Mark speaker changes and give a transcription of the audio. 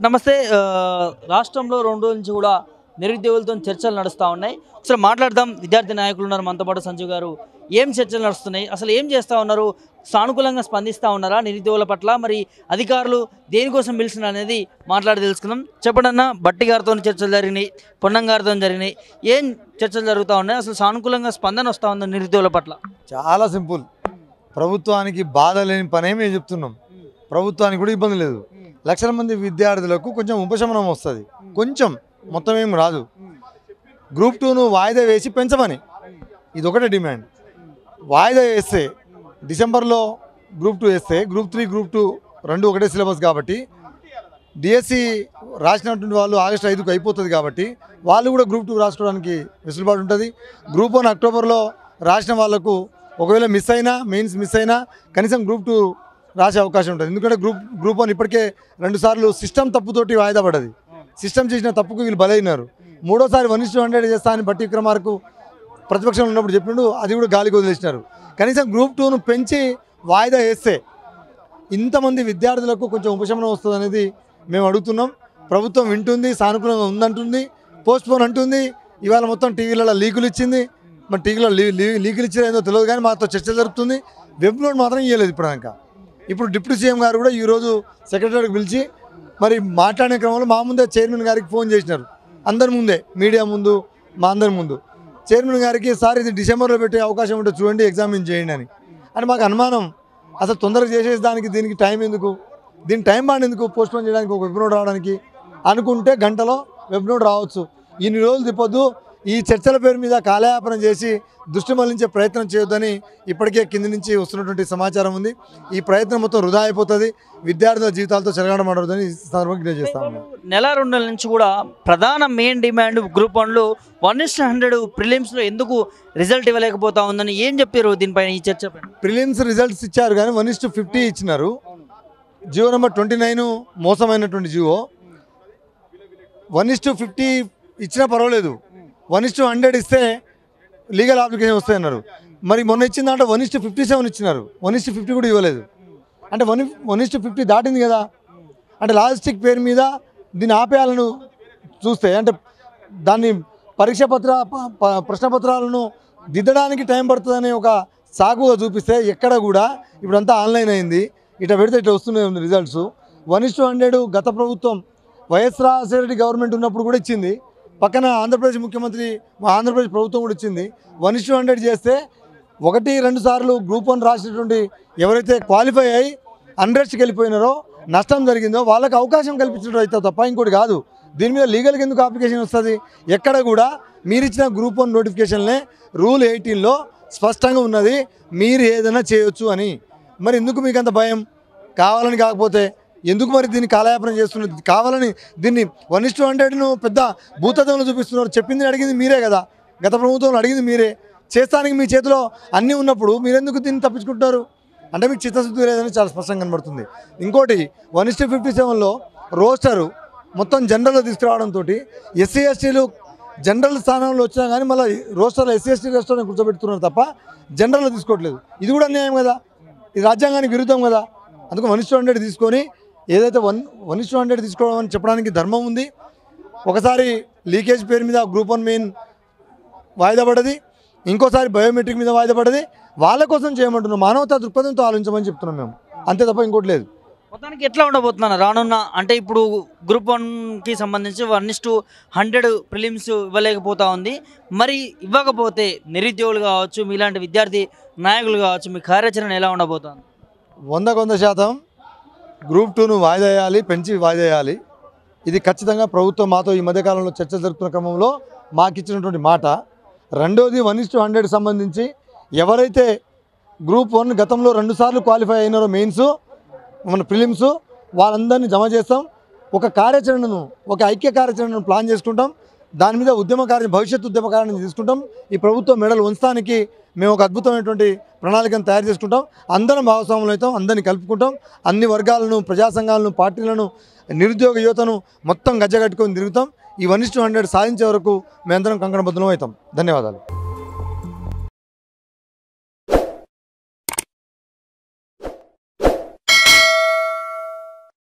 Speaker 1: నమస్తే. రాష్ట్రంలో 2 రోజుల నుంచి కూడా నిరుద్యోగులతో చర్చలు నడుస్తూ ఉన్నాయి. అసలు మాట్లాడదాం. విద్యార్థి నాయకులు ఉన్నారు మనతో పాటు. సంజీవ్ గారు, ఏం చర్చలు నడుస్తున్నాయి, అసలు ఏం చేస్తూ ఉన్నారు, సానుకూలంగా స్పందిస్తూ ఉన్నారా నిరుద్యోగుల పట్ల, మరి అధికారులు దేనికోసం పిలిచిన అనేది మాట్లాడి తెలుసుకుందాం. చెప్పడన్నా బట్టి గారితో చర్చలు జరిగినాయి, పొన్నం గారితో జరిగినాయి, ఏం చర్చలు జరుగుతూ ఉన్నాయి, అసలు సానుకూలంగా స్పందన వస్తూ ఉంది నిరుద్యోగుల పట్ల?
Speaker 2: చాలా సింపుల్. ప్రభుత్వానికి బాధ లేని పనే మేము చెప్తున్నాం. ప్రభుత్వానికి కూడా ఇబ్బంది లేదు. లక్షల మంది విద్యార్థులకు కొంచెం ఉపశమనం వస్తుంది. కొంచెం, మొత్తం ఏం రాదు. గ్రూప్ 2ను వాయిదా వేసి పెంచమని, ఇది ఒకటే డిమాండ్. వాయిదా వేస్తే డిసెంబర్లో గ్రూప్ 2 వేస్తే గ్రూప్ 3 గ్రూప్ 2 రెండు ఒకటే సిలబస్ కాబట్టి డిఎస్సి రాసినటువంటి వాళ్ళు ఆగస్టు 5కు అయిపోతుంది కాబట్టి వాళ్ళు కూడా గ్రూప్ 2 రాసుకోవడానికి వెసులుబాటు ఉంటుంది. గ్రూప్ 1 అక్టోబర్లో రాసిన వాళ్ళకు ఒకవేళ మిస్ అయినా, మెయిన్స్ మిస్ అయినా కనీసం గ్రూప్ 2 రాసే అవకాశం ఉంటుంది. ఎందుకంటే గ్రూప్ 1 ఇప్పటికే 2 సార్లు సిస్టమ్ తప్పుతోటి వాయిదా పడ్డది. సిస్టమ్ చేసిన తప్పుకు వీళ్ళు బలైనారు. మూడోసారి 1:100 చేస్తా అని బట్టి విక్రమార్కు ప్రతిపక్షంలో ఉన్నప్పుడు చెప్పిండు, అది కూడా గాలికి వదిలేసినారు. కనీసం గ్రూప్ 2ను పెంచి వాయిదా వేస్తే ఇంతమంది విద్యార్థులకు కొంచెం ఉపశమనం వస్తుంది అనేది మేము అడుగుతున్నాం. ప్రభుత్వం వింటుంది, సానుకూలంగా ఉందంటుంది, పోస్ట్పోన్ అంటుంది. ఇవాళ మొత్తం టీవీలలో లీకులు ఇచ్చింది. మరి టీవీలో లీకులు ఇచ్చేది ఏందో తెలియదు, కానీ మాతో చర్చ జరుగుతుంది. వెబ్ నోట్ మాత్రం ఇవ్వలేదు ఇప్పటిదాకా. ఇప్పుడు డిప్యూటీ సీఎం గారు కూడా ఈరోజు సెక్రటరీకి పిలిచి మరి మాట్లాడే క్రమంలో మా ముందే చైర్మన్ గారికి ఫోన్ చేసినారు. అందరి ముందే, మీడియా ముందు, మా అందరి ముందు చైర్మన్ గారికి, సార్ ఇది డిసెంబర్లో పెట్టే అవకాశం ఉంటే చూడండి, ఎగ్జామిన్ చేయండి అని. అంటే మాకు అనుమానం, అసలు తొందరగా చేసేసి దానికి దీనికి టైం ఎందుకు, దీని టైం బాండ్ ఎందుకు, పోస్ట్పోన్ చేయడానికి, ఒక వెబ్ నోట్ రావడానికి అనుకుంటే గంటలో వెబ్ నోట్ రావచ్చు. ఇన్ని రోజులు తిప్పొద్దు. ఈ చర్చల పేరు మీద కాలయాపన చేసి దృష్టి మళ్లించే ప్రయత్నం చేయొద్దని ఇప్పటికే కింది నుంచి వస్తున్నటువంటి సమాచారం ఉంది. ఈ ప్రయత్నం మొత్తం వృధా అయిపోతుంది, విద్యార్థుల జీవితాలతో చెలగాటమాడదని సందర్భంగా తెలియజేస్తాము.
Speaker 1: నెల 2 నెలల నుంచి కూడా ప్రధాన మెయిన్ డిమాండ్ గ్రూప్ 1లో 1:100 ప్రిలిమ్స్లో ఎందుకు రిజల్ట్ ఇవ్వలేకపోతా ఉందని ఏం చెప్పారు దీనిపైన ఈ చర్చ?
Speaker 2: ప్రిలిమ్స్ రిజల్ట్స్ ఇచ్చారు కానీ 1:50 ఇచ్చినారు. జియో నెంబర్ 29 మోసమైనటువంటి జియో. 1:50 ఇచ్చినా పర్వాలేదు, 1:100 ఇస్తే లీగల్ అప్లికేషన్ వస్తాయన్నారు. మరి మొన్న ఇచ్చిన దాంట్లో 1:57 ఇచ్చినారు, 1:50 కూడా ఇవ్వలేదు. అంటే 1:50 దాటింది కదా. అంటే లాజిస్టిక్ పేరు మీద దీన్ని ఆపేయాలను చూస్తే, అంటే దాన్ని ప్రశ్నపత్రాలను దిద్దడానికి టైం పడుతుందని ఒక సాగుగా చూపిస్తే, ఎక్కడ కూడా ఇప్పుడంతా ఆన్లైన్ అయింది, ఇట్లా పెడితే ఇట్లా వస్తున్నాయి రిజల్ట్స్. 1:100 గత ప్రభుత్వం వైఎస్ రాజశేఖర గవర్నమెంట్ ఉన్నప్పుడు కూడా ఇచ్చింది. పక్కన ఆంధ్రప్రదేశ్ ముఖ్యమంత్రి, ఆంధ్రప్రదేశ్ ప్రభుత్వం కూడా ఇచ్చింది. 1:100 చేస్తే 1-2 సార్లు గ్రూప్ 1 రాసినటువంటి ఎవరైతే క్వాలిఫై అయ్యి అన్రెస్ట్కి వెళ్ళిపోయినారో, నష్టం జరిగిందో వాళ్ళకి అవకాశం కల్పించడం అయితే తప్ప ఇంకోటి కాదు. దీని మీద లీగల్గా ఎందుకు అప్లికేషన్ వస్తుంది? ఎక్కడ కూడా మీరు ఇచ్చిన గ్రూప్ 1 నోటిఫికేషన్లే రూల్ 18లో స్పష్టంగా ఉన్నది, మీరు ఏదైనా చేయొచ్చు అని. మరి ఎందుకు మీకు అంత భయం? కావాలని కాకపోతే ఎందుకు మరి దీన్ని కాలయాపన చేస్తున్నారు? కావాలని దీన్ని 1:100ను పెద్ద భూతత్వంలో చూపిస్తున్నారు. చెప్పింది అడిగింది మీరే కదా, గత ప్రభుత్వంలో అడిగింది మీరే. చేస్తానికి మీ చేతిలో అన్నీ ఉన్నప్పుడు మీరెందుకు దీన్ని తప్పించుకుంటున్నారు? అంటే మీకు చిత్తశుద్ధి లేదని చాలా స్పష్టంగా కనబడుతుంది. ఇంకోటి 1:57లో రోస్టరు మొత్తం జనరల్లో తీసుకురావడంతో ఎస్సీ ఎస్టీలు జనరల్ స్థానంలో వచ్చినా కానీ మళ్ళీ రోస్టర్లో ఎస్సీ ఎస్టీ రోస్టర్ని కూర్చోబెడుతున్నారు తప్ప జనరల్లో తీసుకోవట్లేదు. ఇది కూడా అన్యాయం కదా, ఇది రాజ్యాంగానికి విరుద్ధం కదా. అందుకు 1:100 తీసుకొని ఏదైతే 1:100 తీసుకోవడం అని చెప్పడానికి ధర్మం ఉంది. ఒకసారి లీకేజ్ పేరు మీద గ్రూప్ 1 మెయిన్ వాయిదా పడ్డది, ఇంకోసారి బయోమెట్రిక్ మీద వాయిదా పడ్డది. వాళ్ళ కోసం చేయమంటున్నాం, మానవతా దృక్పథంతో ఆలోచించమని చెప్తున్నాం మేము, అంతే తప్ప ఇంకోటి లేదు.
Speaker 1: మొత్తానికి ఎట్లా ఉండబోతున్నాను రానున్న, అంటే ఇప్పుడు గ్రూప్ 1కి సంబంధించి 1:100 ప్రిలిమ్స్ ఇవ్వలేకపోతా ఉంది. మరి ఇవ్వకపోతే నిరుద్యోగులు కావచ్చు, మీలాంటి విద్యార్థి నాయకులు కావచ్చు, మీ కార్యాచరణ ఎలా ఉండబోతుంది?
Speaker 2: 100% గ్రూప్ 2ను వాయిదా వేయాలి, పెంచి వాయిదా వేయాలి. ఇది ఖచ్చితంగా ప్రభుత్వం మాతో ఈ మధ్యకాలంలో చర్చ జరుపుతున్న క్రమంలో మాకు ఇచ్చినటువంటి మాట. రెండోది 1:100 సంబంధించి ఎవరైతే గ్రూప్ 1 గతంలో 2 సార్లు క్వాలిఫై అయినారో మెయిన్స్, మన ప్రిలిమ్స్, వాళ్ళందరినీ జమ చేస్తాం. ఒక కార్యాచరణను, ఒక ఐక్య కార్యాచరణను ప్లాన్ చేసుకుంటాం. దాని మీద భవిష్యత్తు ఉద్యమ కార్యాచరణ తీసుకుంటాం. ఈ ప్రభుత్వం మెడలు ఉంచడానికి మేము ఒక అద్భుతమైనటువంటి ప్రణాళికను తయారు చేసుకుంటాం. అందరం భాగస్వాములు అవుతాం, అందరినీ కలుపుకుంటాం. అన్ని వర్గాలను, ప్రజా సంఘాలను, పార్టీలను, నిరుద్యోగ యువతను మొత్తం గజ్జగట్టుకొని తిరుగుతాం. ఈ 1:100 సాధించే వరకు మేమందరం కంకణబద్ధులం అవుతాం. ధన్యవాదాలు.